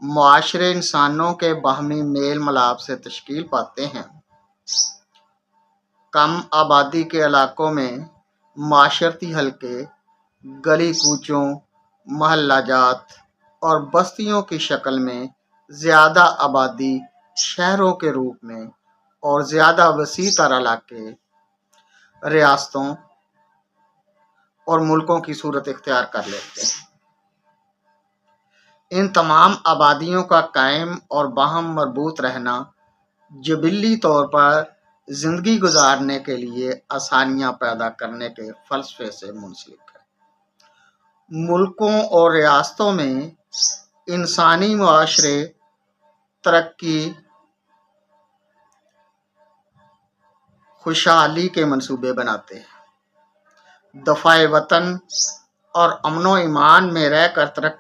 معاشرے انسانوں کے باہمی میل ملاپ سے تشکیل پاتے ہیں۔ کم آبادی کے علاقوں میں معاشرتی حلقے گلی کوچوں، محلہ جات اور بستیوں کی شکل میں زیادہ آبادی شہروں کے روپ میں اور زیادہ وسیع تر علاقے ریاستوں اور ملکوں کی صورت اختیار کر لیتے ہیں۔ ان تمام آبادیوں کا قائم اور باہم مربوط رہنا جبلی طور پر زندگی گزارنے کے لیے آسانیاں پیدا کرنے کے فلسفے سے منسلک ہے۔ ملکوں اور ریاستوں میں انسانی معاشرے ترقی، خوشحالی کے منصوبے بناتے ہیں۔ دفاع وطن اور امن و امان میں رہ کر ترقی